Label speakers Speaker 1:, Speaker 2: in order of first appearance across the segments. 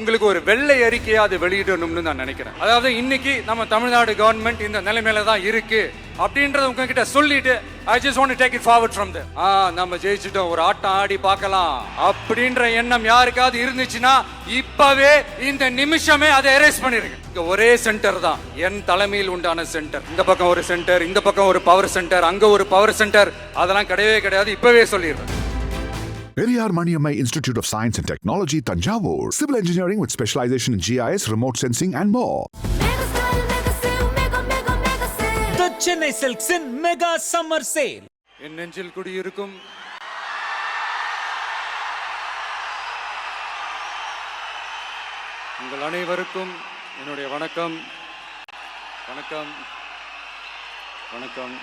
Speaker 1: உங்களுக்கு ஒரு வெள்ளை அறிக்கையா அது வெளியிடணும்னு நான் நினைக்கிறேன். அதாவது இன்னைக்கு நம்ம தமிழ்நாடு கவர்மெண்ட் இந்த நிலைமையில தான் இருக்கு அப்படின்றத உங்ககிட்ட சொல்லிட்டு I just want to take it forward from there. நம்ம ஜெயிச்சிட்டோம், ஒரு ஆட்டம் ஆடி பார்க்கலாம் அப்படின்ற எண்ணம் யாருக்காவது இருந்துச்சுன்னா இப்பவே இந்த நிமிஷமே அதை எரேஸ் பண்ணிருங்க. இங்க ஒரே சென்டர் தான், என் தலைமையில் உண்டான சென்டர். இந்த பக்கம் ஒரு சென்டர், இந்த பக்கம் ஒரு பவர் சென்டர், அங்க ஒரு பவர் சென்டர், அதெல்லாம் கிடையவே கிடையாது. இப்பவே சொல்லிடுறேன்.
Speaker 2: Periyar Maniammai Institute of Science and Technology, Tanjavur. Civil engineering with specialization in GIS, remote sensing and more.
Speaker 3: The Chennai Silks in Mega Summer Sale.
Speaker 1: என் நெஞ்சில் குடியிருக்கும் உங்கள் அனைவருக்கும் என்னுடைய வணக்கம். வணக்கம் வணக்கம்.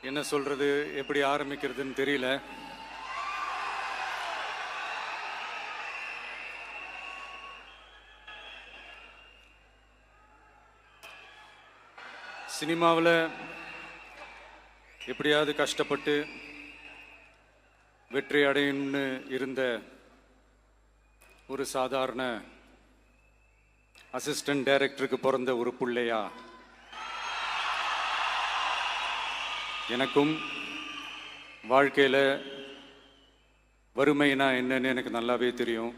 Speaker 1: என்ன சொல்றது, எப்படி ஆரம்பிக்கிறதுன்னு தெரியல. சினிமாவில் எப்படியாவது கஷ்டப்பட்டு வெற்றி அடையணும்னு இருந்த ஒரு சாதாரண அசிஸ்டன்ட் டைரக்டருக்கு பிறந்த ஒரு பிள்ளையா எனக்கும் வாழ்க்கையில் வறுமைனா என்னன்னு எனக்கு நல்லாவே தெரியும்,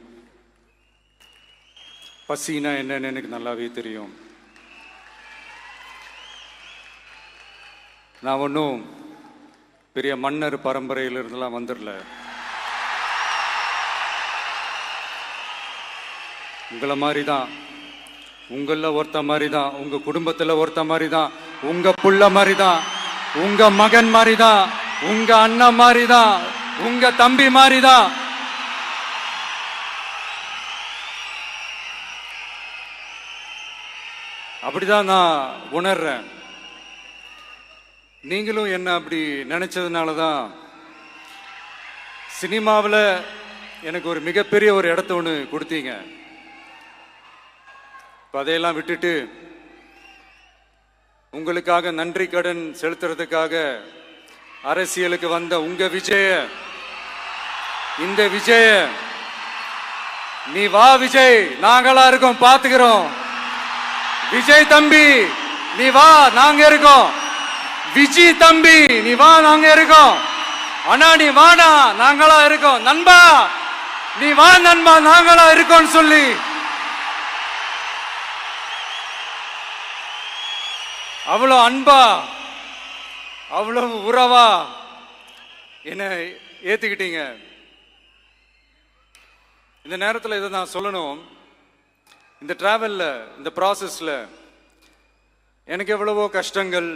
Speaker 1: பசினா என்னன்னு எனக்கு நல்லாவே தெரியும். நான் ஒன்றும் பெரிய மன்னர் பரம்பரையிலிருந்துலாம் வந்துடல. உங்களை மாதிரி தான், உங்களில் ஒருத்த மாதிரி தான், உங்கள் குடும்பத்தில் ஒருத்த மாதிரி தான், உங்கள் புள்ள மாதிரி தான், உங்க மகன் மாதிரிதான், உங்க அண்ணன் மாதிரிதான், உங்க தம்பி மாதிரிதான். அப்படிதான் நான் உணர்றேன். நீங்களும் என்ன அப்படி நினைச்சதுனாலதான் சினிமாவில் எனக்கு ஒரு மிகப்பெரிய ஒரு இடத்த ஒன்று கொடுத்தீங்க. அதையெல்லாம் விட்டுட்டு உங்களுக்காக நன்றி கடன் செலுத்துறதுக்காக அரசியலுக்கு வந்த உங்க விஜய, இந்த விஜய, நீ வா விஜய், நாங்களா இருக்கோம், பாத்துக்கிறோம். விஜய் தம்பி நீ வா, நாங்க இருக்கோம். விஜி தம்பி நீ வா, நாங்க இருக்கோம். அண்ணா நீ வாடா, நாங்களா இருக்கோம். நண்பா நீ வா நண்பா, நாங்களா இருக்கோம் சொல்லி அவ்வளோ அன்பா, அவ்வளவு உறவா என்ன ஏத்துக்கிட்டீங்க. இந்த நேரத்தில் இதை நான் சொல்லணும். இந்த டிராவல்ல, இந்த ப்ராசஸ்ல எனக்கு எவ்வளவோ கஷ்டங்கள்,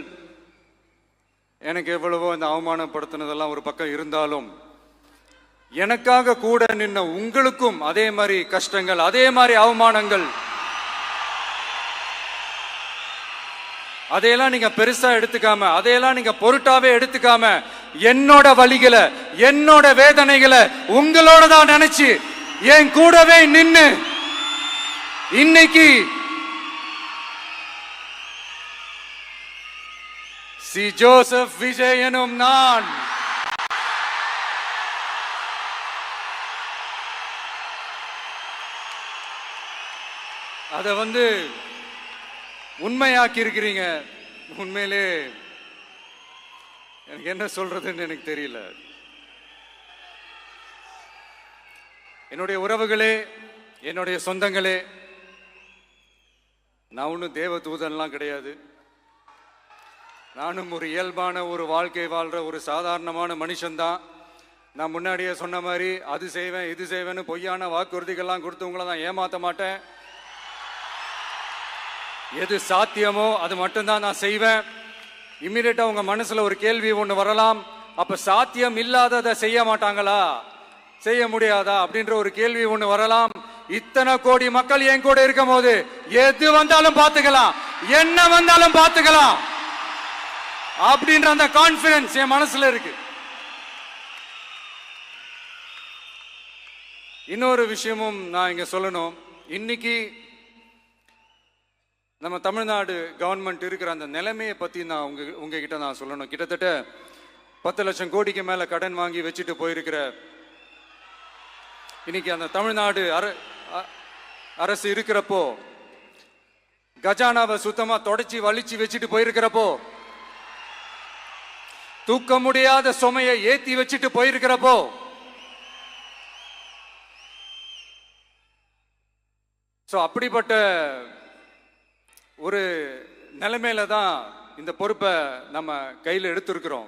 Speaker 1: எனக்கு எவ்வளவோ இந்த அவமானப்படுத்தினதெல்லாம் ஒரு பக்கம் இருந்தாலும், எனக்காக கூட நின்ன உங்களுக்கும் அதே மாதிரி கஷ்டங்கள், அதே மாதிரி அவமானங்கள், அதையெல்லாம் நீங்க பெருசா எடுத்துக்காம, அதையெல்லாம் நீங்க பொருட்டாவே எடுத்துக்காம, என்னோட வலிகளை, என்னோட வேதனைகளை உங்களோட தான் நினைச்சு என் கூடவே நின்னு இன்னைக்கு சி ஜோசப் விஜய் எனும் நான் அத உண்மையாக்கி இருக்கிறீங்க. உண்மையிலே எனக்கு என்ன சொல்றதுன்னு எனக்கு தெரியல. என்னுடைய உறவுகளே, என்னுடைய சொந்தங்களே, நான் ஒன்றும் தேவ தூதன்லாம் கிடையாது. நானும் ஒரு இயல்பான ஒரு வாழ்க்கை வாழ்ற ஒரு சாதாரணமான மனுஷன்தான். நான் முன்னாடியே சொன்ன மாதிரி அது செய்வேன் இது செய்வேன்னு பொய்யான வாக்குறுதிகள்லாம் கொடுத்தவங்கள தான் ஏமாற்ற மாட்டேன். எது சாத்தியமோ அது மட்டும்தான் நான் செய்வேன். இம்மிடியட்டா உங்க மனசுல ஒரு கேள்வி ஒண்ணு வரலாம், அப்ப சாத்தியம் இல்லாததை செய்ய மாட்டாங்களா, செய்ய முடியாதா அப்படின்ற ஒரு கேள்வி ஒண்ணு வரலாம். இத்தனை கோடி மக்கள் என் கூட இருக்கும் போது எது வந்தாலும் பார்த்துக்கலாம், என்ன வந்தாலும் பார்த்துக்கலாம் அப்படின்ற அந்த கான்பிடன்ஸ் என் மனசுல இருக்கு. இன்னொரு விஷயமும் நான் இங்க சொல்லணும். இன்னைக்கு நம்ம தமிழ்நாடு கவர்மெண்ட் இருக்கிற அந்த நிலைமையை பற்றி நான் உங்ககிட்ட நான் சொல்லணும். கிட்டத்தட்ட 10 லட்சம் கோடிக்கு மேலே கடன் வாங்கி வச்சுட்டு போயிருக்கிற இன்னைக்கு அந்த தமிழ்நாடு அரசு இருக்கிறப்போ, கஜானாவை சுத்தமா தொடச்சி வலிச்சு வச்சுட்டு போயிருக்கிறப்போ, தூக்க முடியாத சுமையை ஏத்தி வச்சுட்டு போயிருக்கிறப்போ, அப்படிப்பட்ட ஒரு நிலைமையில தான் இந்த பொறுப்பை நம்ம கையில் எடுத்திருக்கிறோம்.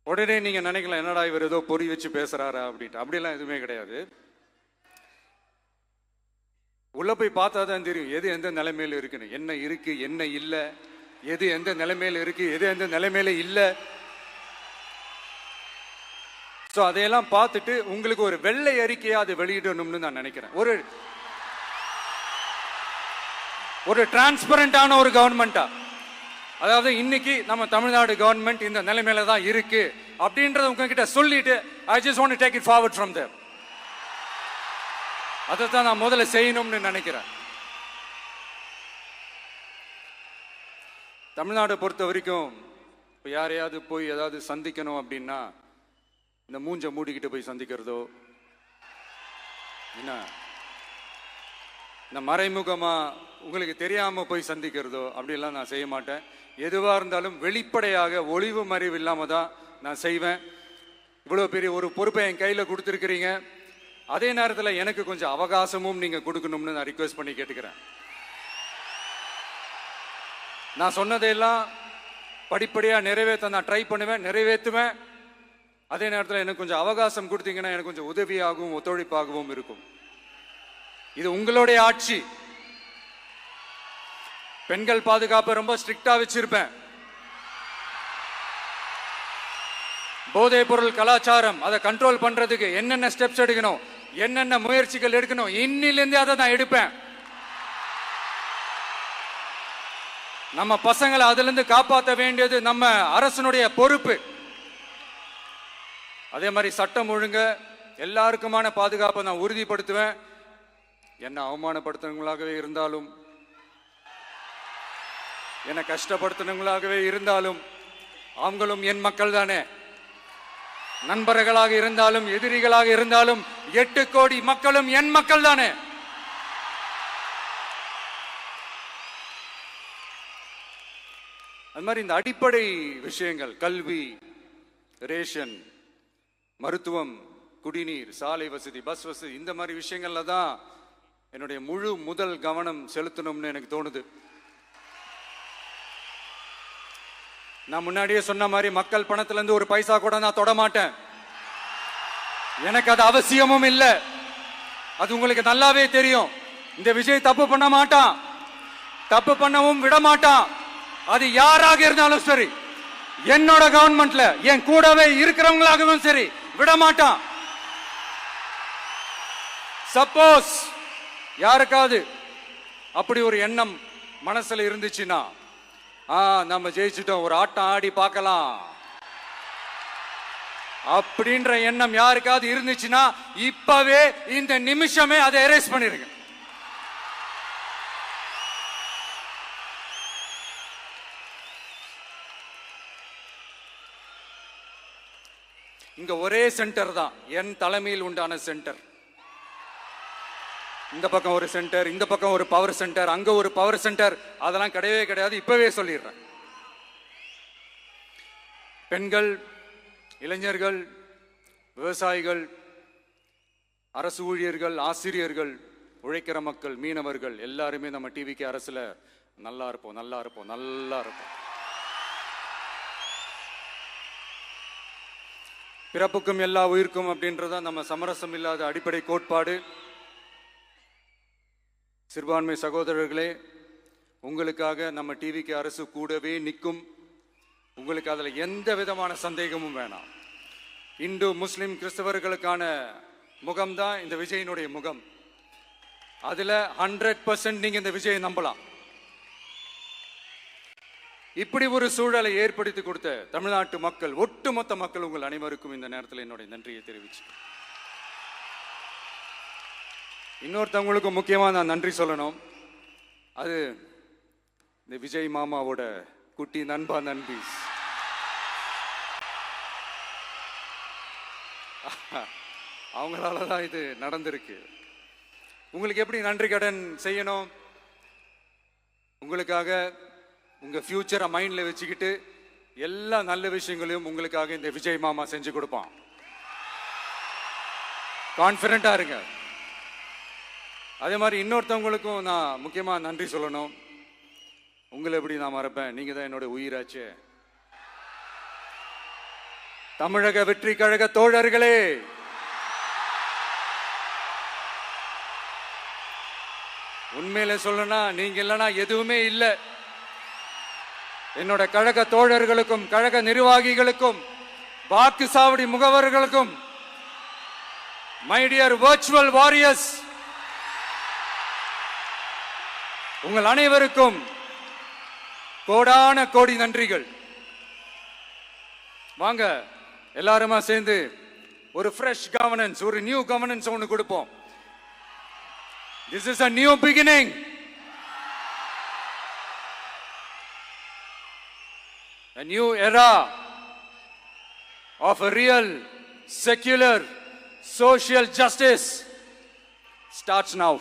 Speaker 1: உடனே நீங்க நினைக்கலாம், என்னடா இவர் ஏதோ பொறி வச்சு பேசுறாரா அப்படின்ட்டு. அப்படிலாம் எதுவுமே கிடையாது. உள்ள போய் பார்த்தா தான் தெரியும் எது எந்த நிலைமையில இருக்குன்னு, என்ன இருக்கு என்ன இல்லை, எது எந்த நிலைமையில இருக்கு எது எந்த நிலைமையில இல்லை. அதையெல்லாம் பார்த்துட்டு உங்களுக்கு ஒரு வெள்ளை அறிக்கையா அதை வெளியிடணும்னு நான் நினைக்கிறேன். ஒரு டிரான்ஸ்பரண்டான ஒரு கவர்மெண்டா, அதாவது இன்னைக்கு நம்ம தமிழ்நாடு கவர்மெண்ட் இந்த நிலைமையில தான் இருக்கு அப்படின்றத உங்ககிட்ட சொல்லிட்டு I just want to take it forward from there. அதை தான் நான் முதல்ல செய்யணும்னு நினைக்கிறேன். தமிழ்நாடை பொறுத்த வரைக்கும் இப்போ யாரையாவது போய் ஏதாவது சந்திக்கணும் அப்படின்னா இந்த மூஞ்ச மூடிக்கிட்டு போய் சந்திக்கிறதோ, என்ன இந்த மறைமுகமா உங்களுக்கு தெரியாம போய் சந்திக்கிறதோ அப்படிலாம் நான் செய்ய மாட்டேன். எதுவாக இருந்தாலும் வெளிப்படையாக ஒளிவு மறைவு இல்லாம தான் நான் செய்வேன். இவ்வளோ பெரிய ஒரு பொறுப்பை என் கையில் கொடுத்துருக்கிறீங்க. அதே நேரத்தில் எனக்கு கொஞ்சம் அவகாசமும் நீங்க கொடுக்கணும்னு நான் ரிக்வெஸ்ட் பண்ணி கேட்டுக்கிறேன். நான் சொன்னதையெல்லாம் படிப்படியா நிறைவேற்ற நான் ட்ரை பண்ணுவேன், நிறைவேற்றுவேன். அதே நேரத்தில் எனக்கு கொஞ்சம் அவகாசம் கொடுத்தீங்கன்னா எனக்கு கொஞ்சம் உதவியாகவும் ஒத்துழைப்பாகவும் இருக்கும். இது உங்களுடைய ஆட்சி. பெண்கள் பாதுகாப்பை ரொம்ப ஸ்ட்ரிக்டா வச்சிருப்பேன். போதைப் பொருள் கலாச்சாரம் அதை கண்ட்ரோல் பண்றதுக்கு என்னென்ன ஸ்டெப்ஸ் எடுக்கணும், என்னென்ன முயற்சிகள் எடுக்கணும், இன்னிலிருந்தே அதை நான் எடுப்பேன். நம்ம பசங்களை அதுல இருந்து காப்பாற்ற வேண்டியது நம்ம அரசனுடைய பொறுப்பு. அதே மாதிரி சட்டம் ஒழுங்கு எல்லாருக்குமான பாதுகாப்பை நான் உறுதிப்படுத்துவேன். என்ன அவமானப்படுத்துறவங்களாகவே இருந்தாலும், என்ன கஷ்டப்படுத்துறவங்களாகவே இருந்தாலும், அவங்களும் என் மக்கள் தானே. நண்பர்களாக இருந்தாலும் எதிரிகளாக இருந்தாலும் 8 கோடி மக்களும் என் மக்கள் தானே. அது மாதிரி இந்த அடிப்படை விஷயங்கள், கல்வி, ரேஷன், மருத்துவம், குடிநீர், சாலை வசதி, பஸ் வசதி, இந்த மாதிரி விஷயங்கள்ல தான் என்னுடைய முதல் கவனம் செலுத்தணும்னு எனக்கு தோணுது. நான் முன்னாடியே சொன்ன மாதிரி மக்கள் பணத்துல இருந்து ஒரு பைசா கூட நான் தொட மாட்டேன். எனக்கு அது அவசியமும் இல்லை. அது உங்களுக்கு நல்லாவே தெரியும். இந்த விஜய் தப்பு பண்ண மாட்டான், தப்பு பண்ணவும் விட மாட்டான். அது யாராக இருந்தாலும் சரி, என்னோட கவர்மெண்ட்ல என் கூடவே இருக்கிறவங்களாகவும் சரி விட மாட்டான். சப்போஸ் யாருக்காவது அப்படி ஒரு எண்ணம் மனசுல இருந்துச்சுன்னா, நம்ம ஜெயிச்சுட்டோம், ஒரு ஆட்டம் ஆடி பார்க்கலாம் அப்படின்ற எண்ணம் யாருக்காவது இருந்துச்சுன்னா இப்பவே இந்த நிமிஷமே அதை எரேஸ் பண்ணிருங்க. இங்க ஒரே சென்டர் தான், என் தலைமையில் உண்டான சென்டர். இந்த பக்கம் ஒரு சென்டர், இந்த பக்கம் ஒரு பவர் சென்டர், அங்க ஒரு பவர் சென்டர், அதெல்லாம் கிடையவே கிடையாது. இப்பவே சொல்லிடுறேன். பெண்கள், இளைஞர்கள், விவசாயிகள், அரசு ஊழியர்கள், ஆசிரியர்கள், உழைக்கிற மக்கள், மீனவர்கள் எல்லாருமே நம்ம டிவிக்கு அரசுல நல்லா இருப்போம், நல்லா இருப்போம், நல்லா இருப்போம். பிறப்புக்கும் எல்லா உயிர்க்கும் அப்படின்றத நம்ம சமரசம் இல்லாத அடிப்படை கோட்பாடு. சிறுபான்மை சகோதரர்களே, உங்களுக்காக நம்ம டிவிக்கு அரசு கூடவே நிற்கும். உங்களுக்கு அதில் எந்த விதமான சந்தேகமும் வேணாம். இந்து, முஸ்லிம், கிறிஸ்தவர்களுக்கான முகம்தான் இந்த விஜயினுடைய முகம். அதுல 100% நீங்க இந்த விஜயை நம்பலாம். இப்படி ஒரு சூழலை ஏற்படுத்தி கொடுத்த தமிழ்நாட்டு மக்கள், ஒட்டுமொத்த மக்கள், உங்கள் அனைவருக்கும் இந்த நேரத்தில் என்னுடைய நன்றியை தெரிவிச்சு இன்னொருத்தவங்களுக்கு முக்கியமாக நான் நன்றி சொல்லணும். அது இந்த விஜய் மாமாவோட குட்டி நண்பா நண்பி. அவங்களால தான் இது நடந்திருக்கு. உங்களுக்கு எப்படி நன்றி கடன் செய்யணும்? உங்களுக்காக உங்கள் ஃப்யூச்சரை மைண்டில் வச்சுக்கிட்டு எல்லா நல்ல விஷயங்களையும் உங்களுக்காக இந்த விஜய் மாமா செஞ்சு கொடுப்பான். கான்ஃபிடென்ட்டாக இருங்க. அதே மாதிரி இன்னொருத்தவங்களுக்கும் நான் முக்கியமாக நன்றி சொல்லணும். உங்களை எப்படி நான் மறப்பேன்? நீங்கள் தான் என்னோட உயிராச்சே. தமிழக வெற்றி கழக தோழர்களே, உண்மையில சொல்லணும்னா நீங்க இல்லைன்னா எதுவுமே இல்லை. என்னோட கழக தோழர்களுக்கும் கழக நிர்வாகிகளுக்கும் வாக்கு சாவடி முகவர்களுக்கும், மை டியர் வர்ச்சுவல் வாரியர்ஸ், உங்கள் அனைவருக்கும் கோடான கோடி நன்றிகள். வாங்க எல்லாருமா சேர்ந்து ஒரு ஃப்ரெஷ் கவர்னன்ஸ், ஒரு நியூ கவர்னன்ஸ் ஒன்று கொடுப்போம். This is a new beginning. A new era of a real, secular, social justice starts now.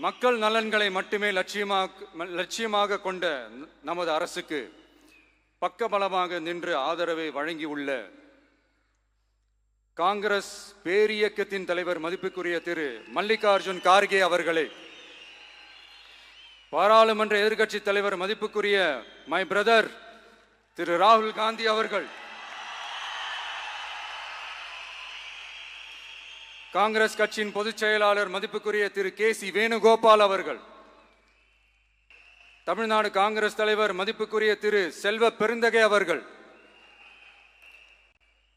Speaker 1: மக்கள் நலன்களை மட்டுமே லட்சியமாக கொண்ட நமது அரசுக்கு பக்கபலமாக நின்று ஆதரவை வழங்கியுள்ள காங்கிரஸ் பேரியக்கத்தின் தலைவர் மதிப்புக்குரிய திரு மல்லிகார்ஜுன் கார்கே அவர்களே, பாராளுமன்ற எதிர்க்கட்சி தலைவர் மதிப்புக்குரிய மை பிரதர் திரு ராகுல் காந்தி அவர்கள், காங்கிரஸ் கட்சியின் பொதுச் செயலாளர் மதிப்புக்குரிய திரு கே.சி. வேணுகோபால் அவர்கள், தமிழ்நாடு காங்கிரஸ் தலைவர் மதிப்புக்குரிய திரு செல்வ பெருந்தகை அவர்கள்,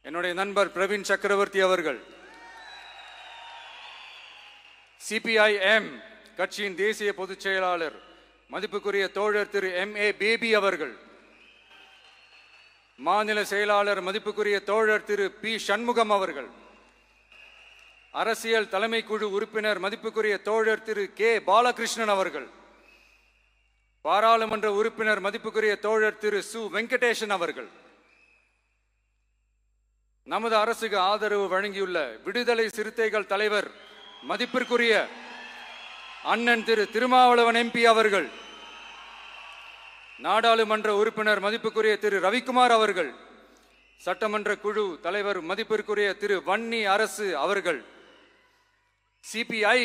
Speaker 1: என்னுடைய நண்பர் பிரவீன் சக்கரவர்த்தி அவர்கள், சிபிஐஎம் கட்சியின் தேசிய பொதுச் செயலாளர் மதிப்புக்குரிய தோழர் திரு M.A. பேபி அவர்கள், மாநில செயலாளர் மதிப்புக்குரிய தோழர் திரு பி. சண்முகம் அவர்கள், அரசியல் தலைமை குழு உறுப்பினர் மதிப்புக்குரிய தோழர் திரு கே. பாலகிருஷ்ணன் அவர்கள், பாராளுமன்ற உறுப்பினர் மதிப்புக்குரிய தோழர் திரு சு. வெங்கடேசன் அவர்கள், நமது அரசுக்கு ஆதரவு வழங்கியுள்ள விடுதலை சிறுத்தைகள் தலைவர் மதிப்பிற்குரிய அண்ணன் திரு திருமாவளவன் MP அவர்கள், நாடாளுமன்ற உறுப்பினர் மதிப்புக்குரிய திரு ரவிக்குமார் அவர்கள், சட்டமன்ற குழு தலைவர் மதிப்பிற்குரிய திரு வன்னி அரசு அவர்கள், சிபிஐ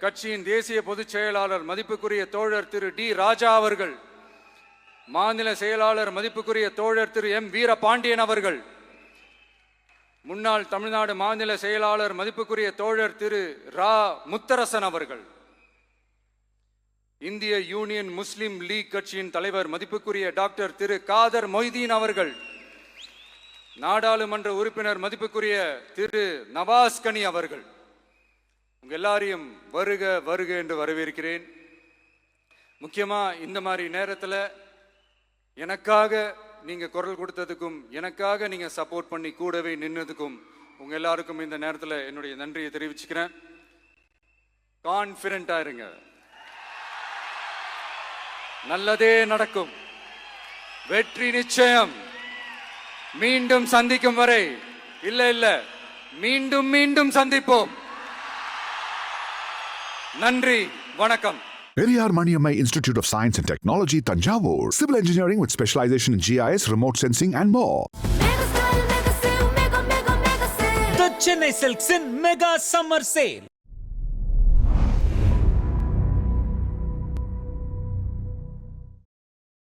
Speaker 1: கட்சியின் தேசிய பொதுச் செயலாளர் மதிப்புக்குரிய தோழர் திரு டி. ராஜா அவர்கள், மாநில செயலாளர் மதிப்புக்குரிய தோழர் திரு M. வீரபாண்டியன் அவர்கள், முன்னாள் தமிழ்நாடு மாநில செயலாளர் மதிப்புக்குரிய தோழர் திரு ரா. முத்தரசன் அவர்கள், இந்திய யூனியன் முஸ்லிம் லீக் கட்சியின் தலைவர் மதிப்புக்குரிய டாக்டர் திரு காதர் மொய்தீன் அவர்கள், நாடாளுமன்ற உறுப்பினர் மதிப்புக்குரிய திரு நவாஸ் கனி அவர்கள், உங்க எல்லாரையும் வருக வருக என்று வரவேற்கிறேன். முக்கியமா இந்த மாதிரி நேரத்தில் எனக்காக நீங்க குரல் கொடுத்ததுக்கும், எனக்காக நீங்க சப்போர்ட் பண்ணி கூடவே நின்னதுக்கும் உங்க எல்லாருக்கும் இந்த நேரத்தில் என்னுடைய நன்றியை தெரிவிச்சுக்கிறேன். கான்ஃபிடென்ட்டா இருங்க, நல்லதே நடக்கும், வெற்றி நிச்சயம். மீண்டும் சந்திக்கும் வரை இல்ல மீண்டும் மீண்டும் சந்திப்போம். நன்றி, வணக்கம்.
Speaker 2: Periyar Maniammai Institute of Science and Technology, Tanjavur. Civil engineering with specialization in GIS, remote sensing and more.
Speaker 3: The Chennai Silks in Mega Summer Sale.